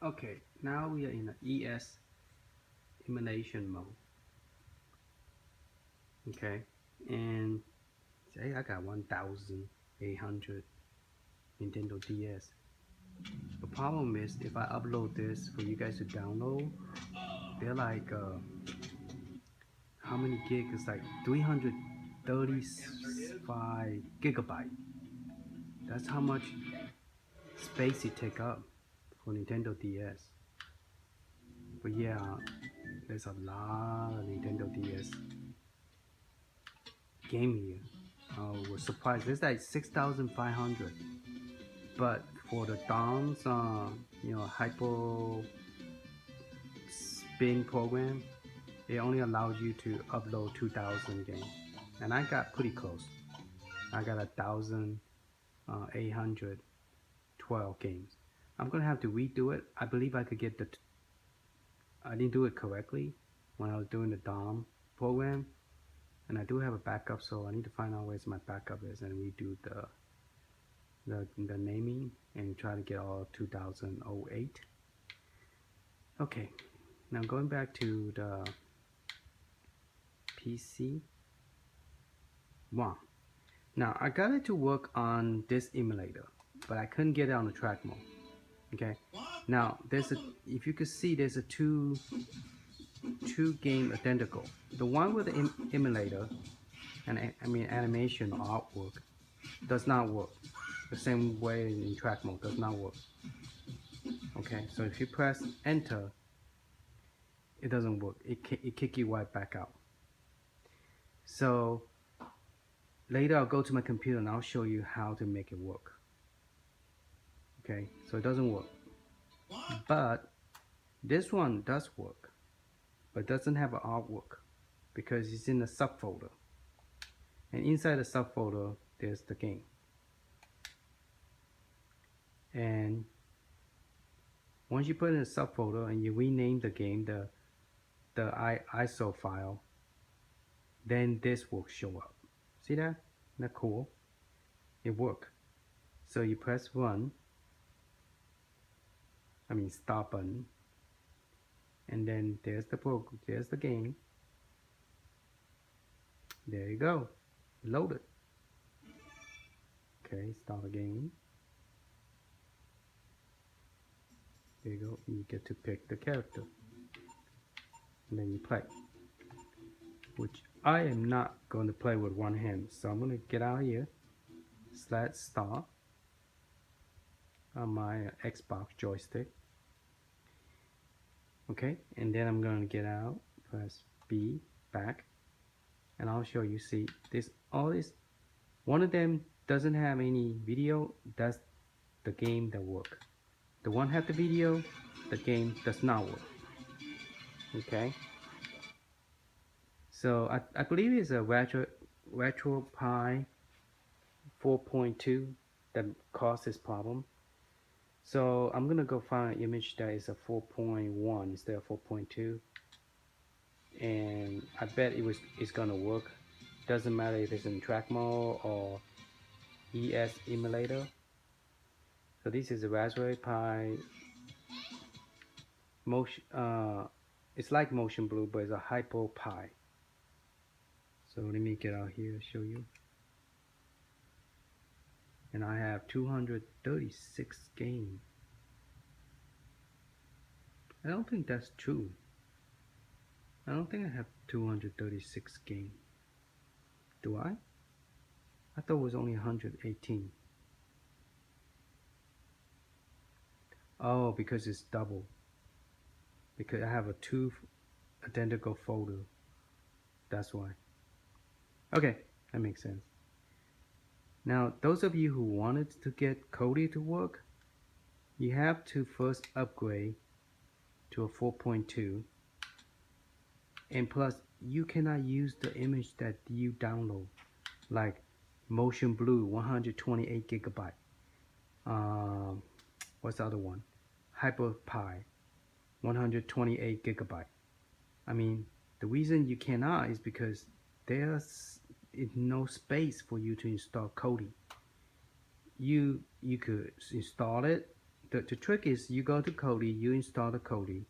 Okay, now we are in the ES emulation mode. Okay, and say I got 1,800 Nintendo DS. The problem is if I upload this for you guys to download, they're like how many gig? It's like 335 gigabyte. That's how much space it take up for Nintendo DS. But yeah, there's a lot of Nintendo DS game here. I was surprised. There's like 6,500. But for the DOMs, Hyperspin program, it only allows you to upload 2,000 games, and I got pretty close. I got 1,812 games. I'm gonna have to redo it. I believe I could get I didn't do it correctly when I was doing the DOM program, and I do have a backup, so I need to find out where my backup is and redo the naming and try to get all 2008. Okay, now going back to the PC. Wow. Now I got it to work on this emulator, but I couldn't get it on the track mode. Okay. Now there's if you could see, there's a two game identical. The one with the emulator and animation or artwork does not work the same way in track mode. Does not work. Okay, so if you press enter, it doesn't work. It kick you right back out. So later I'll go to my computer and I'll show you how to make it work. Okay, so it doesn't work, but this one does work, but doesn't have an artwork because it's in the subfolder, and inside the subfolder there's the game. And once you put it in a subfolder and you rename the game, the ISO file, then this will show up. See that? Isn't that cool? It worked. So you press run, start button, and then there's the program, there's the game. There you go, loaded. Okay, start the game. There you go. You get to pick the character, and then you play. Which I am not going to play with one hand, so I'm going to get out here, select start on my Xbox joystick. Okay, and then I'm going to get out, press B, back, and I'll show you. See, all this. One of them doesn't have any video. That's the game that work. The one have the video, the game does not work. Okay. So I believe it's a Retropie 4.2 that caused this problem. So I'm gonna go find an image that is a 4.1 instead of 4.2, and I bet it's gonna work. Doesn't matter if it's in track mode or ES emulator. So this is a Raspberry Pi motion. It's like Motion Blue, but it's a Hyper Pi. So let me get out here, show you. And I have 236 games. I don't think that's true. I don't think I have 236 games. Do I? I thought it was only 118. Oh, because it's double. Because I have two identical folder. That's why. Okay, that makes sense. Now, those of you who wanted to get Kodi to work, you have to first upgrade to a 4.2, and plus you cannot use the image that you download, like Motion Blue 128 gigabyte. What's the other one? Hyperpie 128 gigabyte. The reason you cannot is because there's no space for you to install Kodi. You could install it, the trick is you go to Kodi, you install the Kodi.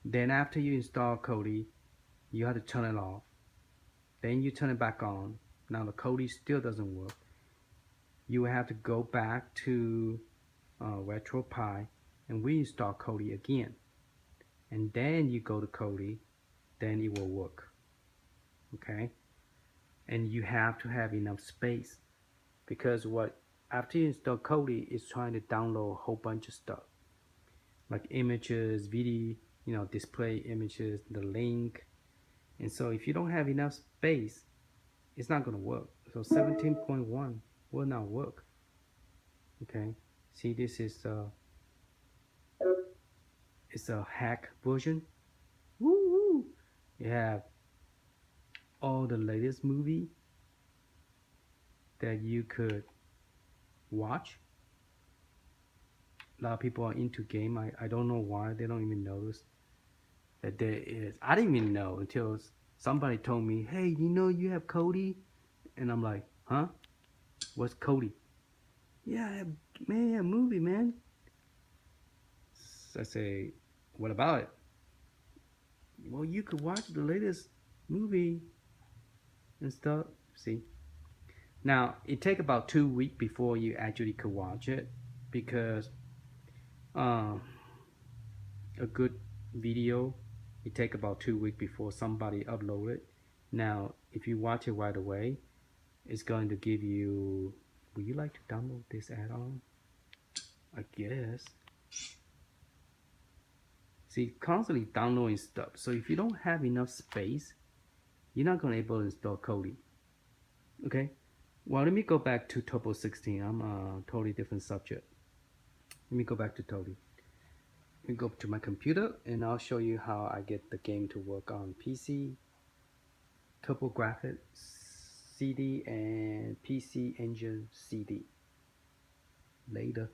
Then after you install Kodi, you have to turn it off. Then you turn it back on. Now the Kodi still doesn't work. You will have to go back to Retropie and reinstall Kodi again. And then you go to Kodi, then it will work. Okay? And you have to have enough space, because after you install Kodi, it's trying to download a whole bunch of stuff like images, video, display images, the link. And so if you don't have enough space, it's not going to work. So 17.1 will not work. Okay, see, this is it's a hack version. Woo! You have all the latest movie that you could watch. A lot of people are into game. I don't know why they don't even notice that there is. I didn't even know until somebody told me, hey, you have Kodi? And I'm like, huh? What's Kodi? Yeah, man, a movie, man. So I say, what about it? Well, you could watch the latest movie and stuff. See? Now, it take about 2 weeks before you actually could watch it, because a good video, it take about 2 weeks before somebody upload it. Now, if you watch it right away, it's going to give you, would you like to download this add-on? I guess. See, constantly downloading stuff. So if you don't have enough space, you're not going to be able to install Kodi. Okay? Well, let me go back to Turbo 16. I'm a totally different subject. Let me go back to Totally. Let me go to my computer and I'll show you how I get the game to work on PC, Turbograpfx-CD and PC Engine-CD. Later.